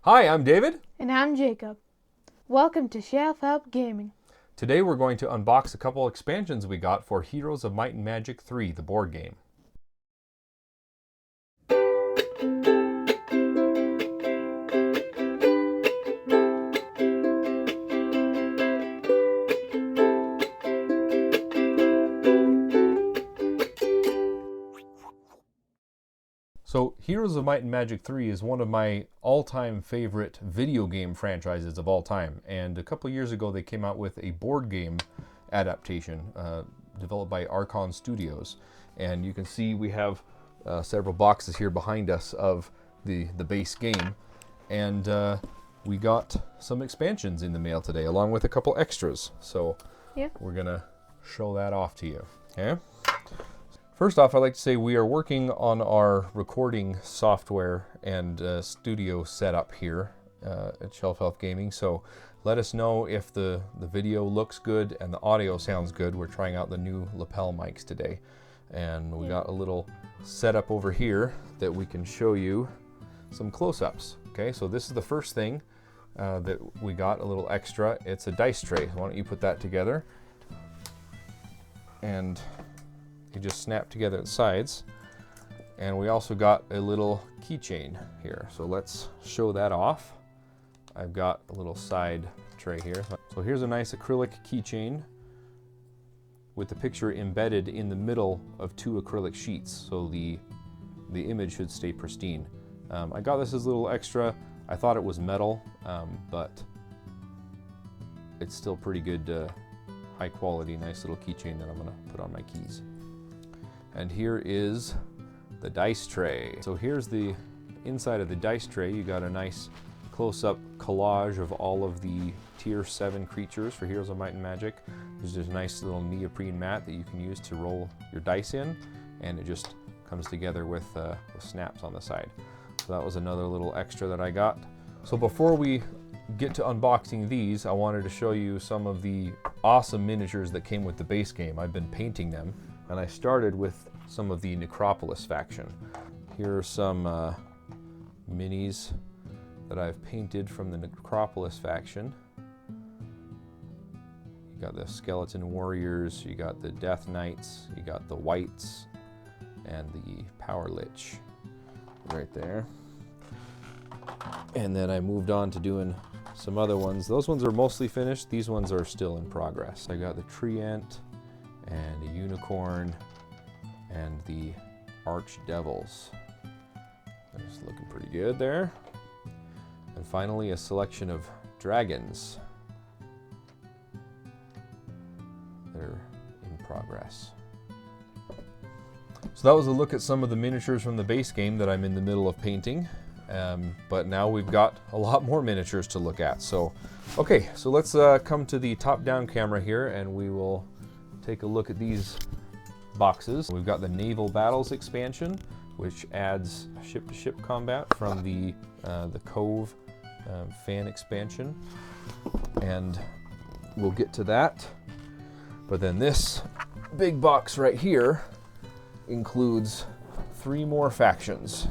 Hi, I'm David. And I'm Jacob. Welcome to Shelf Help Gaming. Today we're going to unbox a couple expansions we got for Heroes of Might and Magic 3, the board game. So, Heroes of Might and Magic 3 is one of my all-time favorite video game franchises of all time. And a couple years ago they came out with a board game adaptation developed by Archon Studios. And you can see we have several boxes here behind us of the base game. And we got some expansions in the mail today, along with a couple extras. So we're gonna show that off to you, okay? First off, I'd like to say we are working on our recording software and studio setup here at Shelf Health Gaming. So let us know if the video looks good and the audio sounds good. We're trying out the new lapel mics today. And we got a little setup over here that we can show you some close-ups. Okay, so this is the first thing that we got, a little extra. It's a dice tray. Why don't you put that together? And you just snap together the sides. And we also got a little keychain here. So let's show that off. I've got a little side tray here. So here's a nice acrylic keychain with the picture embedded in the middle of two acrylic sheets. So the image should stay pristine. I got this as a little extra. I thought it was metal, but it's still pretty good, high quality, nice little keychain that I'm gonna put on my keys. And here is the dice tray. So here's the inside of the dice tray. You got a nice close-up collage of all of the tier 7 creatures for Heroes of Might and Magic. There's just a nice little neoprene mat that you can use to roll your dice in, and it just comes together with snaps on the side. So that was another little extra that I got. So before we get to unboxing these, I wanted to show you some of the awesome miniatures that came with the base game. I've been painting them. And I started with some of the Necropolis faction. Here are some minis that I've painted from the Necropolis faction. You got the Skeleton Warriors, you got the Death Knights, you got the Whites, and the Power Lich right there. And then I moved on to doing some other ones. Those ones are mostly finished. These ones are still in progress. I got the Tree Ant, and a unicorn, and the archdevils. They're just looking pretty good there. And finally, a selection of dragons. They're in progress. So that was a look at some of the miniatures from the base game that I'm in the middle of painting. But now we've got a lot more miniatures to look at. So, okay, so let's come to the top-down camera here, and we will take a look at these boxes. We've got the Naval Battles expansion, which adds ship-to-ship combat from the Cove fan expansion, and we'll get to that. But then this big box right here includes 3 more factions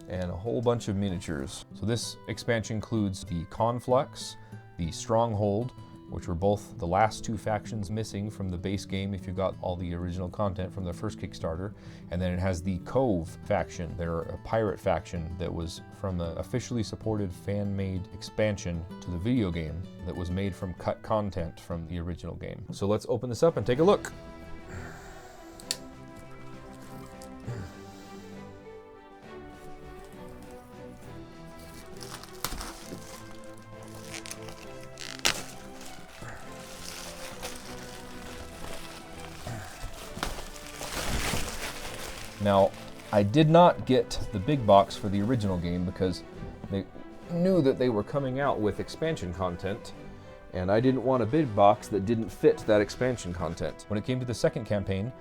and a whole bunch of miniatures. So this expansion includes the Conflux, the Stronghold, which were both the last 2 factions missing from the base game if you got all the original content from the first Kickstarter. And then it has the Cove faction. They're a pirate faction that was from an officially supported fan-made expansion to the video game that was made from cut content from the original game. So let's open this up and take a look. Now, I did not get the big box for the original game because they knew that they were coming out with expansion content, and I didn't want a big box that didn't fit that expansion content. When it came to the second campaign,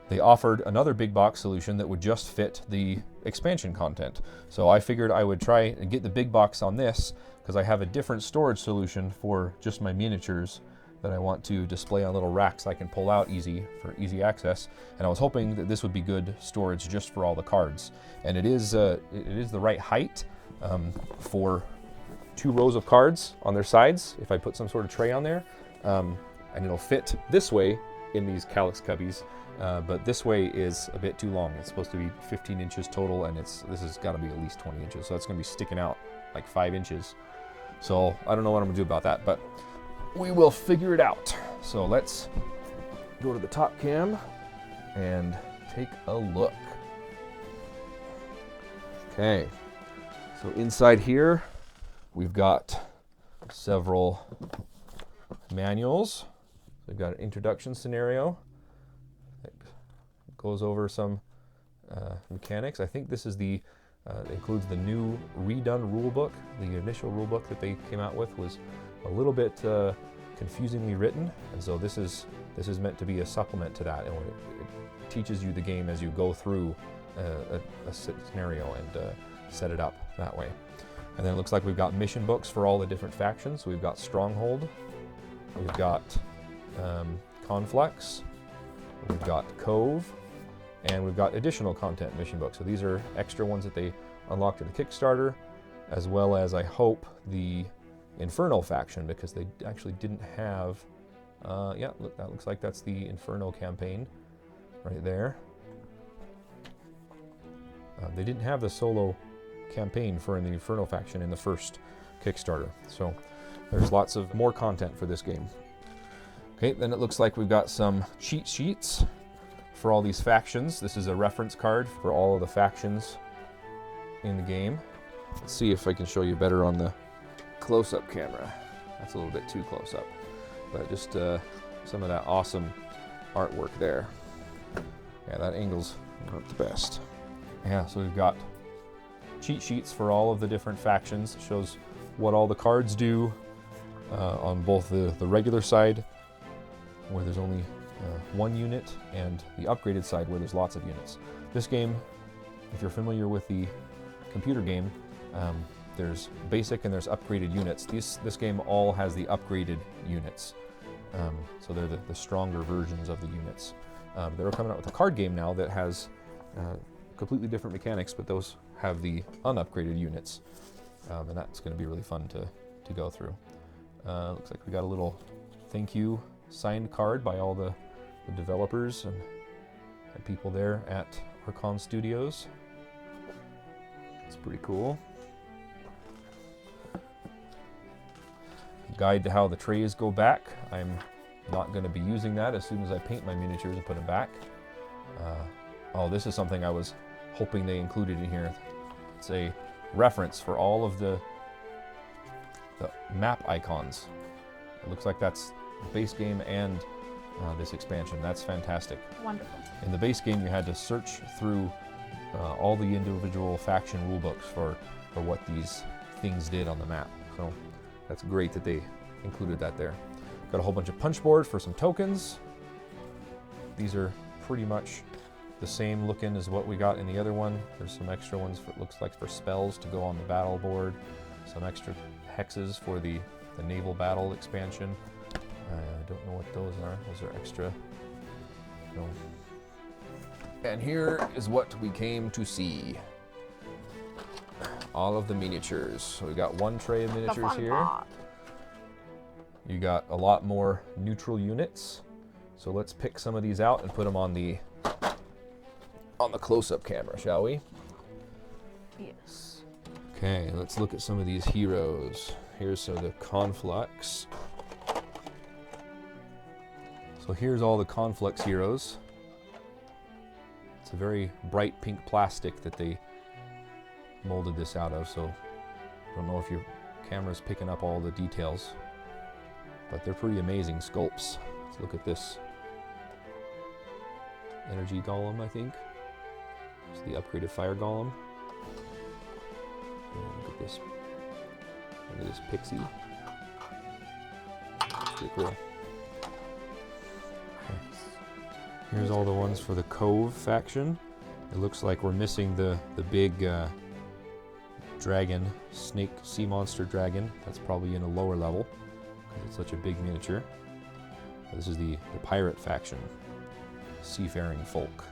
they offered another big box solution that would just fit the expansion content. So I figured I would try and get the big box on this because I have a different storage solution for just my miniatures that I want to display on little racks I can pull out for easy access. And I was hoping that this would be good storage just for all the cards. And it is the right height for 2 rows of cards on their sides if I put some sort of tray on there. And it'll fit this way in these Calyx cubbies, but this way is a bit too long. It's supposed to be 15 inches total, and this has got to be at least 20 inches, so it's going to be sticking out like 5 inches. So I don't know what I'm going to do about that, but we will figure it out. So let's go to the top cam and take a look. Okay, so inside here we've got several manuals. We've got an introduction scenario that goes over some mechanics. I think this is the includes the new redone rulebook. The initial rulebook that they came out with was a little bit confusingly written, and so this is meant to be a supplement to that, and it teaches you the game as you go through a scenario and set it up that way. And then it looks like we've got mission books for all the different factions. We've got Stronghold, we've got Conflux, we've got Cove, and we've got additional content mission books. So these are extra ones that they unlocked in the Kickstarter, as well as, I hope, the Inferno faction, because they actually didn't have, yeah, look, that looks like that's the Inferno campaign right there. They didn't have the solo campaign for the Inferno faction in the first Kickstarter, so there's lots of more content for this game. Okay, then it looks like we've got some cheat sheets for all these factions. This is a reference card for all of the factions in the game. Let's see if I can show you better on the close-up camera. That's a little bit too close up, but just some of that awesome artwork there. Yeah, that angle's not the best. Yeah, so we've got cheat sheets for all of the different factions. It shows what all the cards do on both the regular side, where there's only 1 unit, and the upgraded side, where there's lots of units. This game, if you're familiar with the computer game, there's basic and there's upgraded units. This game all has the upgraded units, so they're the stronger versions of the units. They're coming out with a card game now that has completely different mechanics, but those have the unupgraded units, and that's going to be really fun to go through. Looks like we got a little thank you signed card by all the developers and people there at Archon Studios. It's pretty cool. Guide to how the trays go back. I'm not going to be using that as soon as I paint my miniatures and put them back. Oh, this is something I was hoping they included in here. It's a reference for all of the map icons. It looks like that's the base game and this expansion. That's fantastic. Wonderful. In the base game, you had to search through all the individual faction rulebooks for what these things did on the map. So that's great that they included that there. Got a whole bunch of punch boards for some tokens. These are pretty much the same looking as what we got in the other one. There's some extra ones for, it looks like, for spells to go on the battle board. Some extra hexes for the Naval battle expansion. I don't know what those are. Those are extra. No. And here is what we came to see. All of the miniatures. So we got 1 tray of miniatures here. Part. You got a lot more neutral units. So let's pick some of these out and put them on the close-up camera, shall we? Yes. Okay, let's look at some of these heroes. Here's some of the Conflux. So here's all the Conflux heroes. It's a very bright pink plastic that they molded this out of, so I don't know if your camera's picking up all the details, but they're pretty amazing sculpts. Let's look at this energy golem, I think. It's the upgraded fire golem. And look at this. Look at this pixie. Pretty cool. Here's all the ones for the Cove faction. It looks like we're missing the big dragon, snake, sea monster dragon. That's probably in a lower level because it's such a big miniature. This is the pirate faction, seafaring folk.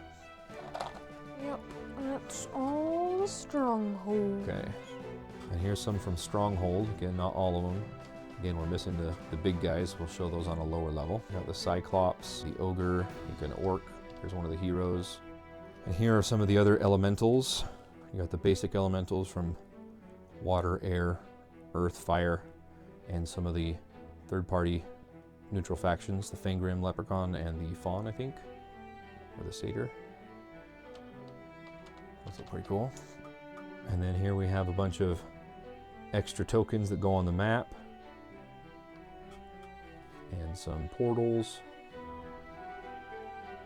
Yep, that's all the Stronghold. Okay. And here's some from Stronghold. Again, not all of them. Again, we're missing the big guys. We'll show those on a lower level. You got the Cyclops, the Ogre, you got an Orc. Here's one of the heroes. And here are some of the other elementals. You got the basic elementals from water, air, earth, fire, and some of the third-party neutral factions, the Fangrim, Leprechaun, and the Fawn, I think, or the Satyr. Those look pretty cool. And then here we have a bunch of extra tokens that go on the map, and some portals,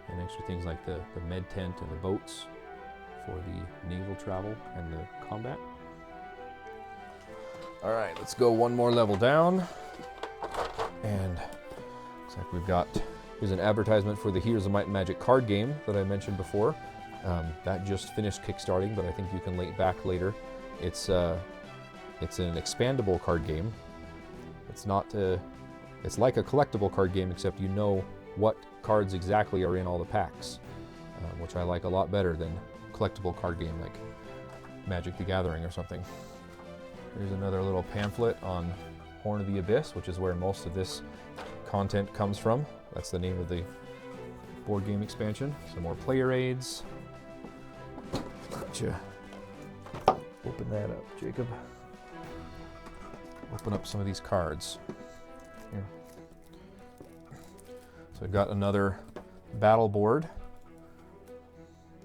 and extra things like the med tent and the boats for the naval travel and the combat. All right, let's go one more level down. And looks like we've got, here's an advertisement for the Heroes of Might and Magic card game that I mentioned before. That just finished kickstarting, but I think you can link back later. It's an expandable card game. It's not, it's like a collectible card game, except you know what cards exactly are in all the packs, which I like a lot better than a collectible card game like Magic the Gathering or something. Here's another little pamphlet on Horn of the Abyss, which is where most of this content comes from. That's the name of the board game expansion. Some more player aids. Gotcha. Open that up, Jacob. Open up some of these cards. Here. So I've got another battle board.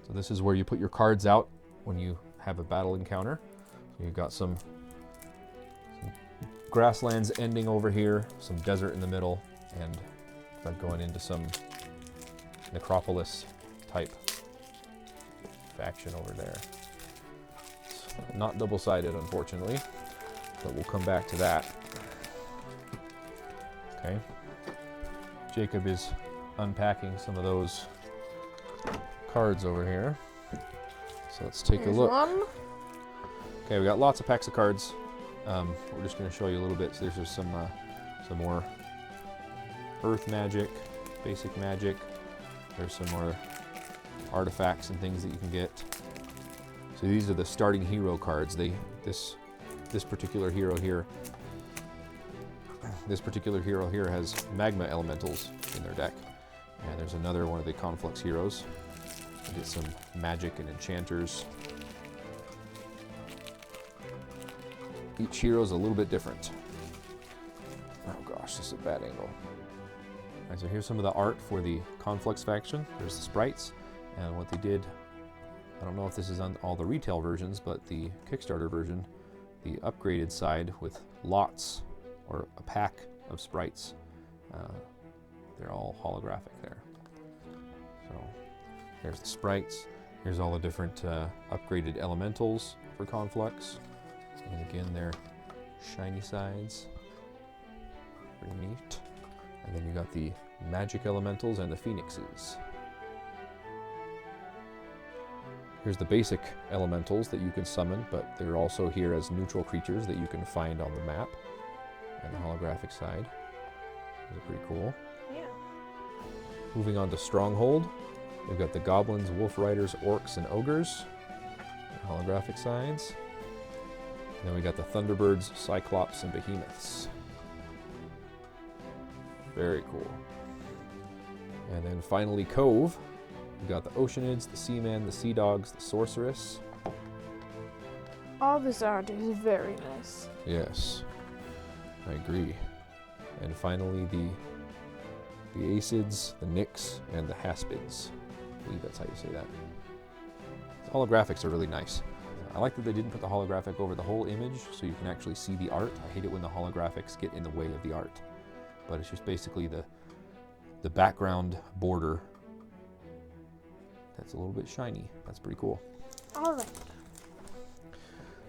So this is where you put your cards out when you have a battle encounter. So you've got some grasslands ending over here, some desert in the middle, and going into some necropolis type faction over there. It's not double-sided, unfortunately, but we'll come back to that. Okay. Jacob is unpacking some of those cards over here. So let's take a look. One. Okay, we got lots of packs of cards. We're just going to show you a little bit. So there's just some more earth magic, basic magic. There's some more artifacts and things that you can get. So these are the starting hero cards. This particular hero here has magma elementals in their deck. And there's another one of the Conflux heroes. You get some magic and enchanters. Each hero is a little bit different. Oh gosh, this is a bad angle. All right, so here's some of the art for the Conflux faction. There's the sprites, and what they did, I don't know if this is on all the retail versions, but the Kickstarter version, the upgraded side with lots, or a pack of sprites, they're all holographic there. So there's the sprites. Here's all the different upgraded elementals for Conflux. And again, they're shiny sides. Pretty neat. And then you got the magic elementals and the phoenixes. Here's the basic elementals that you can summon, but they're also here as neutral creatures that you can find on the map. And the holographic side. Those are pretty cool. Yeah. Moving on to Stronghold. We've got the goblins, wolf riders, orcs, and ogres. And holographic sides. And then we got the Thunderbirds, Cyclops, and Behemoths. Very cool. And then finally Cove. We got the Oceanids, the Seamen, the Sea Dogs, the Sorceress. All this art is very nice. Yes, I agree. And finally the Acids, the Nyx, and the Haspids. I believe that's how you say that. The holographics are really nice. I like that they didn't put the holographic over the whole image so you can actually see the art. I hate it when the holographics get in the way of the art. But it's just basically the background border that's a little bit shiny. That's pretty cool. All right.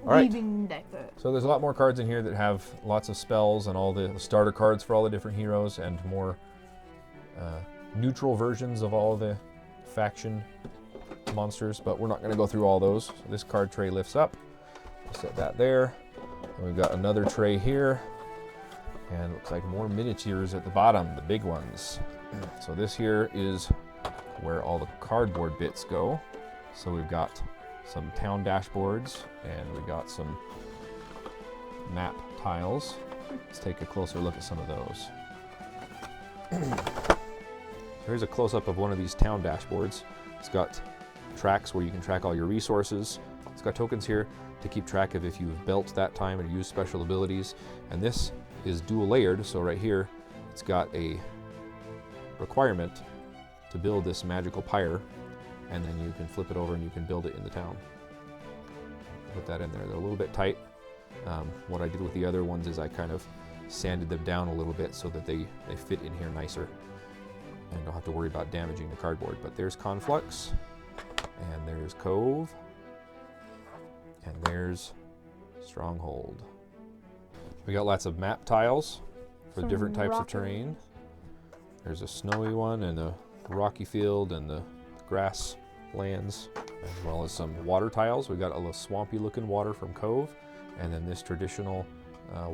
All right. Weaving diaper. So there's a lot more cards in here that have lots of spells and all the starter cards for all the different heroes and more neutral versions of all the faction monsters, but we're not going to go through all those. So this card tray lifts up. We'll set that there. And we've got another tray here. And it looks like more miniatures at the bottom, the big ones. So this here is where all the cardboard bits go. So we've got some town dashboards, and we got some map tiles. Let's take a closer look at some of those. Here's a close-up of one of these town dashboards. It's got tracks where you can track all your resources. It's got tokens here to keep track of if you've built that time and used special abilities. And this is dual layered, so right here it's got a requirement to build this magical pyre, and then you can flip it over and you can build it in the town. Put that in there. They're a little bit tight. What I did with the other ones is I kind of sanded them down a little bit so that they fit in here nicer and don't have to worry about damaging the cardboard. But there's Conflux, and there's Cove, and there's Stronghold. We got lots of map tiles for Some different types of rocky terrain. There's a snowy one and a rocky field and the grass lands, as well as some water tiles. We got a little swampy looking water from Cove, and then this traditional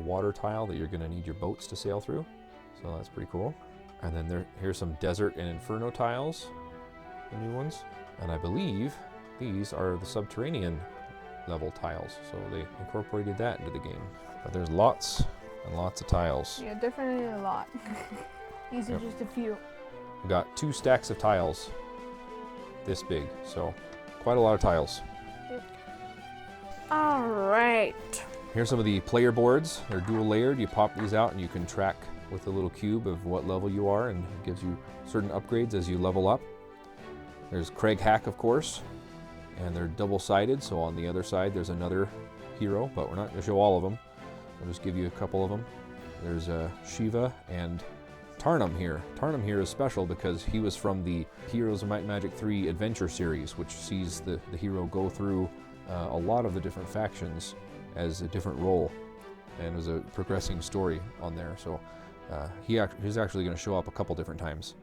water tile that you're going to need your boats to sail through. So that's pretty cool. And then here's some desert and inferno tiles, the new ones. And I believe these are the subterranean level tiles. So they incorporated that into the game. But there's lots and lots of tiles. Yeah, definitely a lot. These are just a few. We got 2 stacks of tiles this big, so quite a lot of tiles. Yep. All right. Here's some of the player boards. They're dual layered. You pop these out and you can track with a little cube of what level you are, and it gives you certain upgrades as you level up. There's Craig Hack, of course, and they're double-sided, so on the other side there's another hero, but we're not going to show all of them. I'll just give you a couple of them. There's Shiva and Tarnum here. Tarnum here is special because he was from the Heroes of Might and Magic 3 Adventure series, which sees the hero go through a lot of the different factions as a different role, and it was a progressing story on there. So he's actually going to show up a couple different times.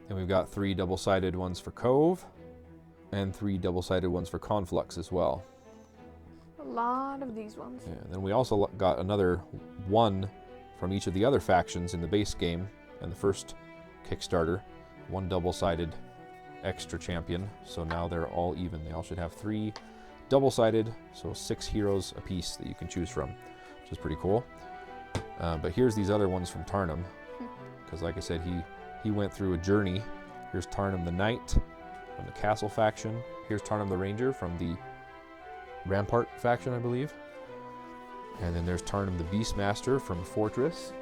And we've got 3 double-sided ones for Cove and 3 double-sided ones for Conflux as well. A lot of these ones. Yeah, and then we also got another one from each of the other factions in the base game and the first Kickstarter. 1 double-sided extra champion, so now they're all even. They all should have 3 double-sided, so 6 heroes apiece that you can choose from, which is pretty cool. But here's these other ones from Tarnum, because like I said, he went through a journey. Here's Tarnum the Knight from the Castle faction. Here's Tarnum the Ranger from the Rampart faction, I believe. And then there's Tarnum the Beastmaster from Fortress.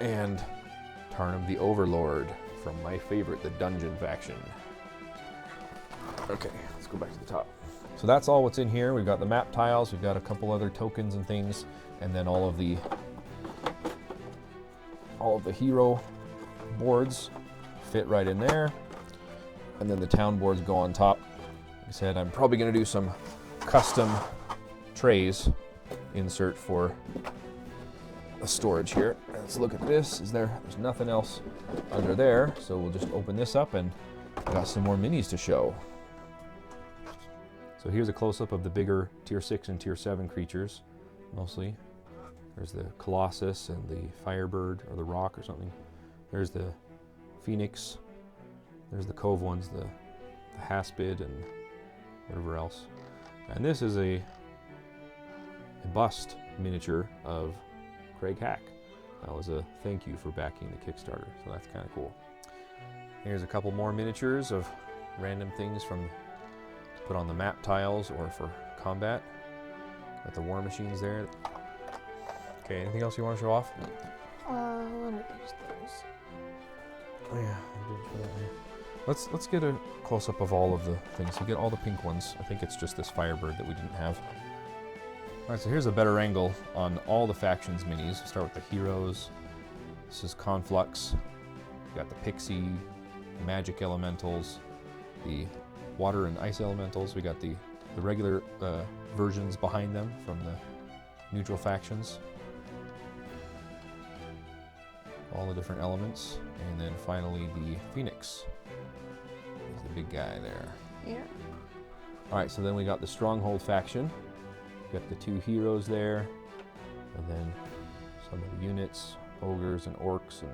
And Tarnum the Overlord from my favorite, the Dungeon faction. Okay, let's go back to the top. So that's all what's in here. We've got the map tiles, we've got a couple other tokens and things, and then all of the hero boards fit right in there. And then the town boards go on top. Like I said, I'm probably going to do some custom trays insert for the storage here. Let's look at this. There's nothing else under there, so we'll just open this up, and I got some more minis to show. So here's a close-up of the bigger tier 6 and tier 7 creatures, mostly. There's the Colossus and the Firebird, or the Rock or something. There's the Phoenix. There's the Cove ones, the Haspid and whatever else. And this is a bust miniature of Craig Hack. That was a thank you for backing the Kickstarter, so that's kind of cool. Here's a couple more miniatures of random things to put on the map tiles or for combat. Got the war machines there. Okay, anything else you want to show off? One of these things. Oh yeah, I did show that here. Let's get a close-up of all of the things. So get all the pink ones. I think it's just this Firebird that we didn't have. All right, so here's a better angle on all the factions minis. Start with the heroes. This is Conflux. We got the Pixie, Magic Elementals, the Water and Ice Elementals. We got the regular versions behind them from the neutral factions. All the different elements. And then finally the Phoenix. There's the big guy there. Yeah. All right, so then we got the Stronghold faction. Got the 2 heroes there, and then some of the units, ogres and orcs and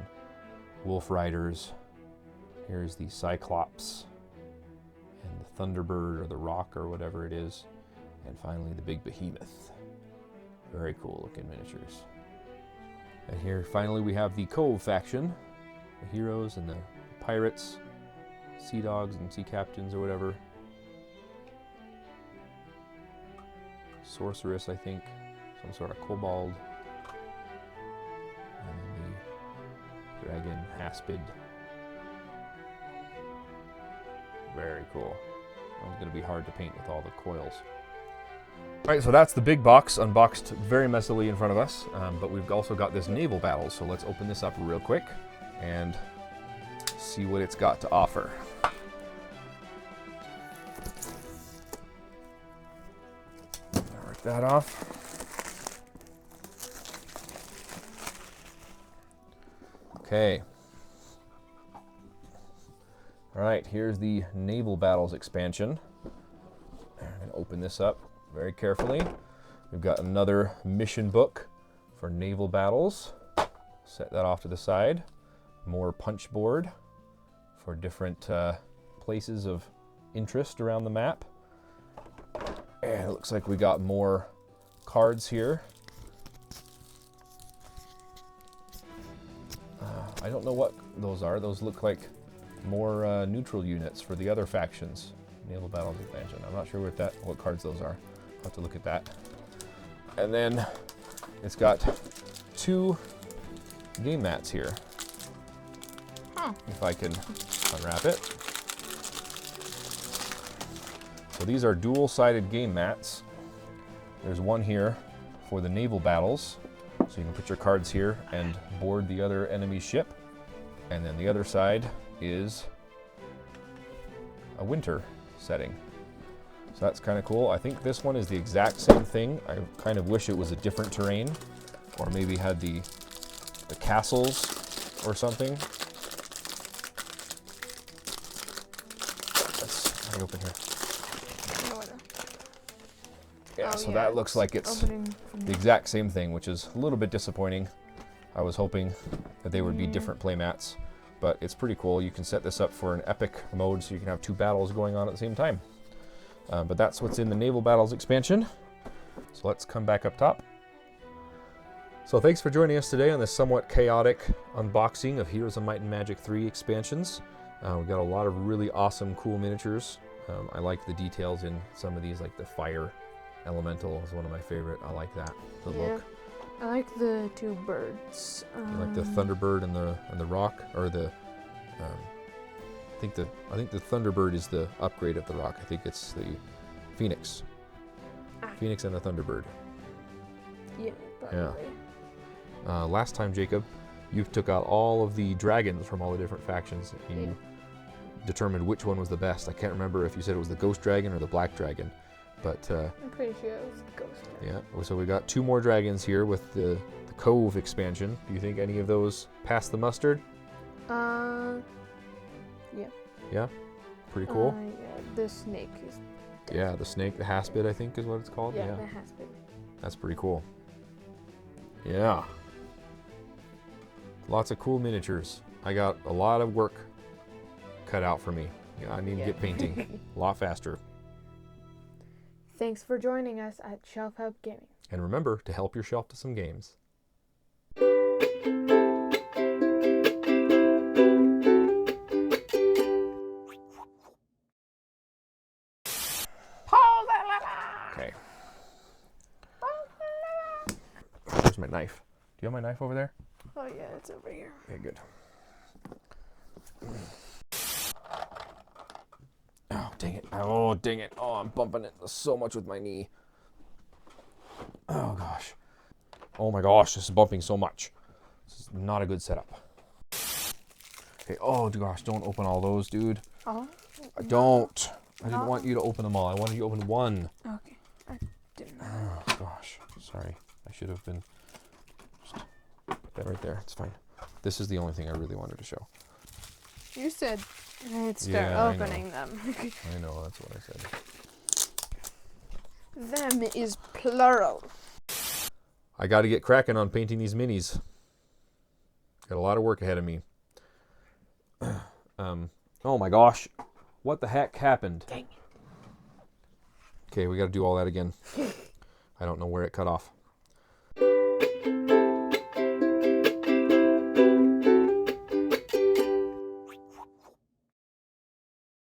wolf riders. Here's the Cyclops and the Thunderbird or the Rock or whatever it is, and finally the big behemoth. Very cool looking miniatures. And here finally we have the Cove faction. The heroes and the pirates, sea dogs and sea captains or whatever. Sorceress, I think. Some sort of kobold. And then the dragon Haspid. Very cool. That one's going to be hard to paint with all the coils. Alright, so that's the big box, unboxed very messily in front of us. But we've also got this naval battle, so let's open this up real quick and see what it's got to offer. Mark that off. Okay. Alright, here's the Naval Battles expansion. I'm going to open this up very carefully. We've got another mission book for naval battles. Set that off to the side. More punch board for different places of interest around the map. And it looks like we got more cards here. I don't know what those are. Those look like more neutral units for the other factions. Naval Battles expansion. I'm not sure what cards those are. I'll have to look at that. And then it's got 2 game mats here. Huh. If I can unwrap it. So these are dual-sided game mats. There's one here for the naval battles. So you can put your cards here and board the other enemy ship. And then the other side is a winter setting. So that's kind of cool. I think this one is the exact same thing. I kind of wish it was a different terrain, or maybe had the castles or something. Let me open here. Yeah, so that looks like it's the exact same thing, which is a little bit disappointing. I was hoping that they would be different playmats, but it's pretty cool. You can set this up for an epic mode, so you can have 2 battles going on at the same time. But that's what's in the Naval Battles expansion. So let's come back up top. So thanks for joining us today on this somewhat chaotic unboxing of Heroes of Might and Magic 3 expansions. We've got a lot of really awesome, cool miniatures. I like the details in some of these, like the fire elemental is one of my favorite. I like that, the look. I like the 2 birds. You like the Thunderbird and the rock, or the I think the Thunderbird is the upgrade of the rock. I think it's the Phoenix. Phoenix and the Thunderbird. Yeah, probably. Yeah. Last time, Jacob, you took out all of the dragons from all the different factions. And you determined which one was the best. I can't remember if you said it was the Ghost Dragon or the Black Dragon, but I'm pretty sure it was the Ghost Dragon. Yeah. So we got 2 more dragons here with the Cove expansion. Do you think any of those pass the mustard? Yeah. Yeah? Pretty cool? Yeah, the snake is... Yeah, the snake, the Haspid, I think is what it's called. Yeah, the Haspid. That's pretty cool. Yeah. Lots of cool miniatures. I got a lot of work cut out for me. Yeah, I need to get painting a lot faster. Thanks for joining us at Shelf Hub Gaming. And remember to help your shelf to some games. Okay. Where's my knife? Do you have my knife over there? Oh yeah, it's over here. Okay, good. Oh, dang it. Oh, dang it. Oh, I'm bumping it so much with my knee. Oh, gosh. Oh, my gosh. This is bumping so much. This is not a good setup. Okay. Oh, gosh. Don't open all those, dude. Oh? I don't. I didn't want you to open them all. I wanted you to open one. Okay. I didn't know. Oh, gosh. Sorry. I should have been... Just put that right there. It's fine. This is the only thing I really wanted to show. You said I'd start opening them. I know, that's what I said. Them is plural. I got to get cracking on painting these minis. Got a lot of work ahead of me. Oh my gosh. What the heck happened? Dang it. Okay, we got to do all that again. I don't know where it cut off.